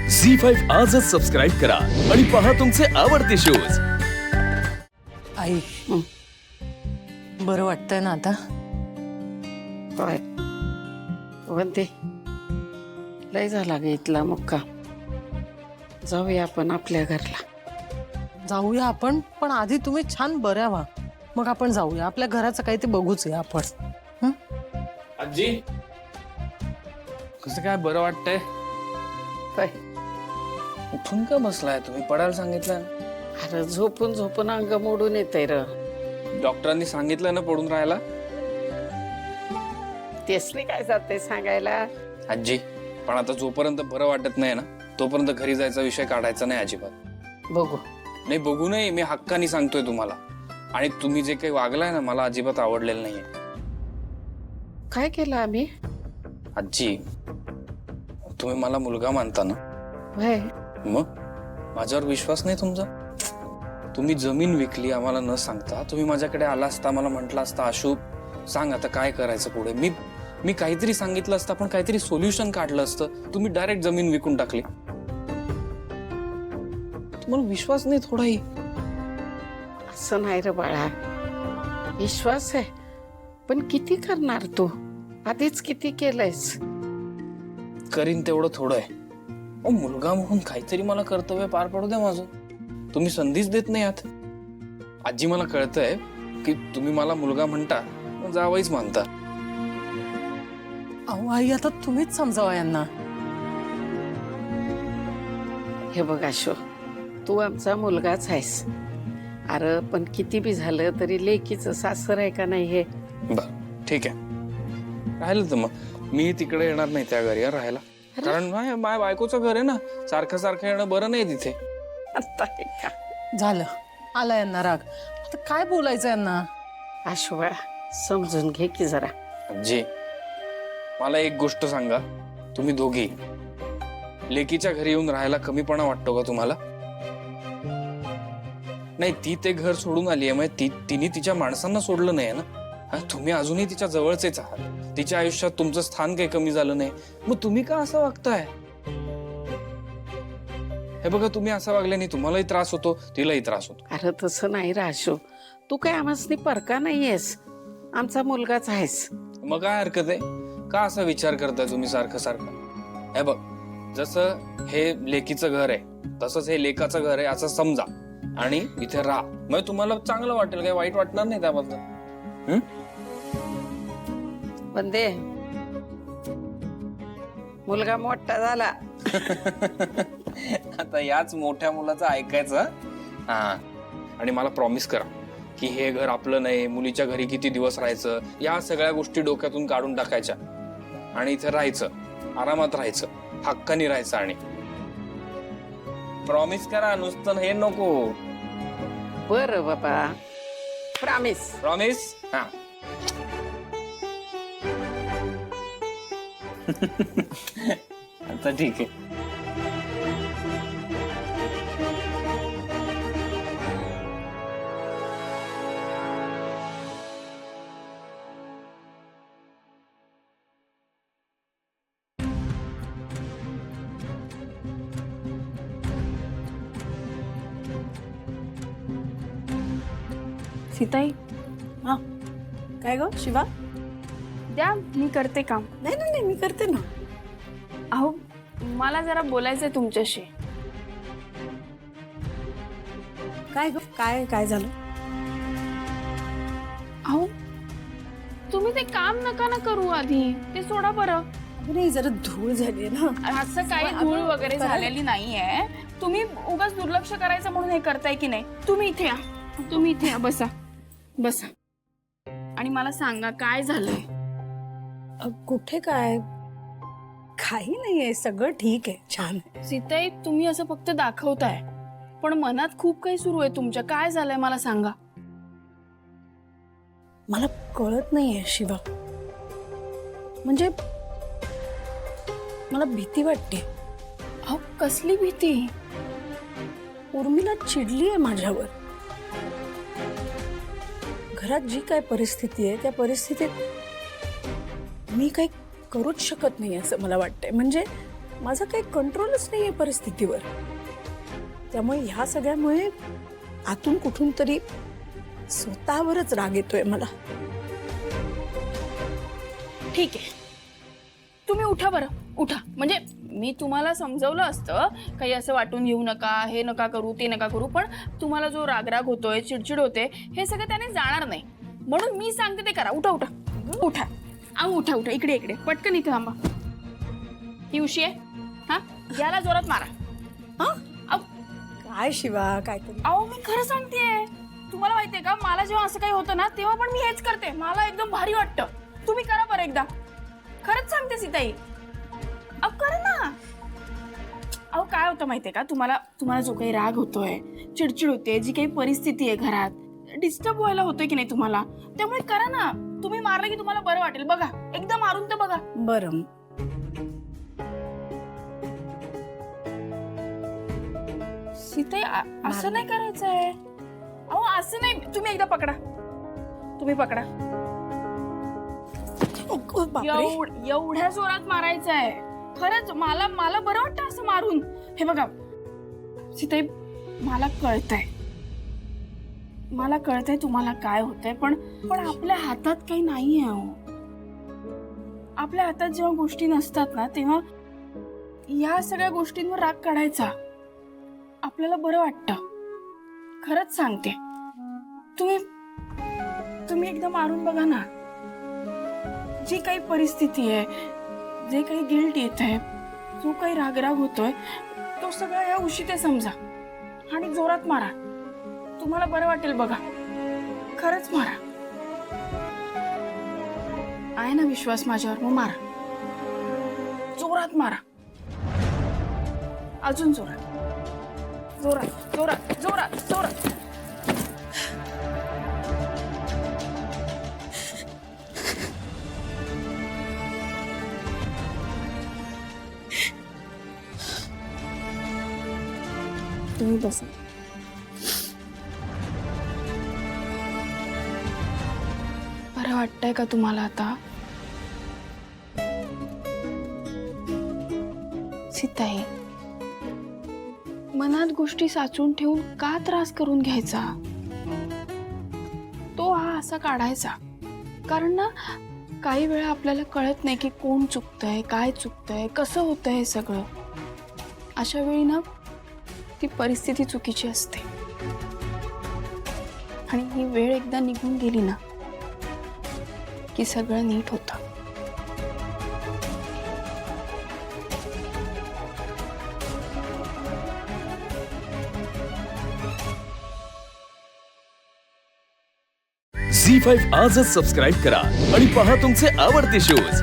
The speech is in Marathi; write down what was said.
झी5 आजच सबस्क्राईब करा आणि पहा तुमचे आवडते शोज। आई बरं वाटतंय ना आता? काय वंदे लय झाला ग इथला मुक्का। जाऊया आपण आपल्या घरला। जाऊया आपण, पण आधी तुम्ही छान बऱ्या व्हा, मग आपण जाऊया। आपल्या घराचं काही ते बघूच आहे आपण। आजी कसं काय बरं वाटतंय? काय उठून का बसलाय तुम्ही? पडायला सांगितलं? अरे झोपून झोपून अंग मोडून येतंय र। डॉक्टरांनी सांगितलं ना पडून राहायला? तेच नाही काय जाते सांगायला। आजी पण आता जोपर्यंत बरं वाटत नाही ना तोपर्यंत घरी जायचा विषय काढायचा नाही अजिबात। बघू नाही बघू नाही, मी हक्कानी सांगतोय तुम्हाला। आणि तुम्ही जे काही वागलाय ना मला अजिबात आवडलेलं नाहीये। काय केलं आम्ही? आजी तुम्ही मला मुलगा मानता ना? वय मग माझ्यावर विश्वास नाही तुमचा? तुम्ही जमीन विकली आम्हाला न सांगता। तुम्ही माझ्याकडे आला असता, मला म्हटलं असता आशू सांग आता काय करायचं पुढे। मी काहीतरी सांगितलं असतं, पण काहीतरी सोल्युशन काढलं असतं। तुम्ही डायरेक्ट जमीन विकून टाकली। तुम्हाला विश्वास नाही थोडाही? असं नाही रे बाळा, विश्वास आहे पण किती करणार तू? आधीच किती केलंयस। करीन तेवढं थोडं आहे। मुलगा म्हणून काहीतरी मला कर्तव्य पार पडू द्या माझं। तुम्ही संधीच देत नाही आहात। आजी मला कळतंय की तुम्ही मला मुलगा म्हणता, जावईच मानता। अहो आई आता तुम्हीच समजावा यांना। हे बघ आशो, तू आमचा मुलगाच आहेस। अरे पण किती बी झालं तरी लेकीचं सासर आहे का नाही हे? बर ठीक आहे, राहिलं तर मग मी तिकडे येणार नाही त्या घरी राहायला। कारण माझ्या बायकोचं घर आहे ना, सारखं सारखं येणं बरं नाही तिथे। आता हे का झालं, आला यांना राग। आता काय बोलायचं यांना? आशो बाळा समजून घे की जरा। आजी मला एक गोष्ट सांगा, तुम्ही दोघी लेकीच्या घरी येऊन राहायला कमीपणा वाटतो का तुम्हाला? नाही ती ते घर सोडून आली आहे, म्हणजे तिने तिच्या माणसांना सोडलं नाही ना। तुम्ही अजूनही तिच्या जवळचेच आहात। तिच्या आयुष्यात तुमचं स्थान काही कमी झालं नाही, मग तुम्ही का असं वागताय? हे बघा तुम्ही असं वागल्याने तुम्हालाही त्रास होतो, तिलाही त्रास होतो। अरे तसं नाही राशो, तू काय आम्हासनी परका नाहीयेस, आमचा मुलगाच आहेस। मग काय हरकत आहे? का असा विचार करताय तुम्ही सारखं सारखं? हे बघ जसं हे लेकीचं घर आहे तसंच हे लेकाचं घर आहे असं समजा आणि इथे राहा, मग तुम्हाला चांगलं वाटेल, काही वाईट वाटणार नाही त्याबद्दल। वंदे मुलगा मोठा झाला। आता याच मोठ्या मुलाचं ऐकायचं हा। आणि मला प्रॉमिस करा की हे घर आपलं नाही, मुलीच्या घरी किती दिवस राहायचं या सगळ्या गोष्टी डोक्यातून काढून टाकायच्या आणि इथे राहायचं, आरामात राहायचं, हक्कानी राहायचं। आणि प्रॉमिस करा, नुसतं हे नको। बरं बाबा, प्रॉमिस। प्रॉमिस हा। आता ठीक आहे। सीताई, हा काय ग शिवा? द्या मी करते काम। नाही नाही नाही, मी करते ना। अहो मला जरा बोलायचंय तुमच्याशी। काय ग काय काय झालं? अहो तुम्ही ते काम नका ना करू, आधी ते सोडा बरं। अगं नाही, जरा धूळ झाली ना। असं काही धूळ वगैरे झालेली नाहीये, तुम्ही उगाच दुर्लक्ष करायचं म्हणून हे करताय की नाही? तुम्ही इथे या, तुम्ही इथे या, बसा बसा आणि मला सांगा काय झालंय? कुठे काय? काही नाहीये, सगळं ठीक आहे, छान आहे। सीताई तुम्ही असं फक्त दाखवताय, पण मनात खूप काही सुरू आहे तुमच्या। काय झालंय मला सांगा। मला कळत नाहीये शिवा, म्हणजे मला भीती वाटते। अहो कसली भीती? उर्मिला चिडली आहे माझ्यावर। घरात जी काय परिस्थिती आहे त्या परिस्थितीत मी काही करूच शकत नाही असं मला वाटतंय। म्हणजे माझा काही कंट्रोलच नाहीये परिस्थितीवर. त्यामुळे ह्या सगळ्यामुळे आतून कुठून तरी स्वतःवरच राग येतोय मला. ठीक आहे, तुम्ही उठा बरं, उठा. म्हणजे मी तुम्हाला समजवलं असतं, काही असं वाटून घेऊ नका, हे नका करू, ते नका करू, पण तुम्हाला जो रागराग होतोय, चिडचिड होते, हे सगळं त्याने जाणार नाही. म्हणून मी सांगते ते करा. उठा उठा उठा. अहो उठा उठा, इकडे इकडे, पटकन इथे थांबा. ही उशी आहे, हा, याला जोरात मारा. हा? अहो, काय शिवा, काय तरी. अहो मी खरं सांगतेय, तुम्हाला माहितीये का, मला जेव्हा असं काही होतं ना, तेव्हा पण मी हेच करते. मला एकदम भारी वाटतं. तुम्ही करा बरं एकदा. खरंच सांगते सीताई, अहो करा ना. अहो काय होतं माहितीये का, तुम्हाला जो काही राग होतोय, चिडचिड होते, जी काही परिस्थिती आहे घरात, डिस्टर्ब व्हायला होतोय की नाही तुम्हाला, त्यामुळे करा ना. तुम्ही मारलं की तुम्हाला बरं वाटेल. बघा, एकदा मारून तर बघा. बरं, सीताई असं नाही करायचंय. अहो असं नाही. तुम्ही एकदा पकडा. तुम्ही पकडा. बापरे. एवढ्या जोरात मारायचंय. खरंच मला बरं वाटतं असं मारून. हे बघा सीताई, मला कळतंय तुम्हाला काय होतंय, पण आपल्या हातात काही नाहीये. आपल्या हातात जेव्हा गोष्टी नसतात ना, तेव्हा या सगळ्या गोष्टींवर राग काढायचा. आपल्याला बरं वाटतं. खरंच सांगते. तुम्ही एकदा मारून बघा ना. जी काही परिस्थिती आहे, जे काही गिल्ट येत आहे, जो काही रागराग होतोय, तो सगळा या उशीत समजा आणि जोरात मारा. तुम्हाला बरं वाटेल बघा. खरंच मारा. आहे ना विश्वास माझ्यावर, मग मारा. जोरात मारा. अजून जोरात. जोरात जोरात जोरात जोरात. तुम्ही बसा. बरं वाटतंय का तुम्हाला आता? सीताई, मनात गोष्टी साचून ठेवून का त्रास करून घ्यायचा? तो हा असा काढायचा. कारण ना, काही वेळा आपल्याला कळत नाही की कोण चुकतंय, काय चुकतंय, कसं होतंय हे सगळं. अशा वेळी ना ती परिस्थिती चुकीची असते. आणि ही वेळ एकदा निघून गेली ना की सगळं नीट होतं. झी5 आजच सबस्क्राईब करा आणि पहा तुमचे आवडते शोज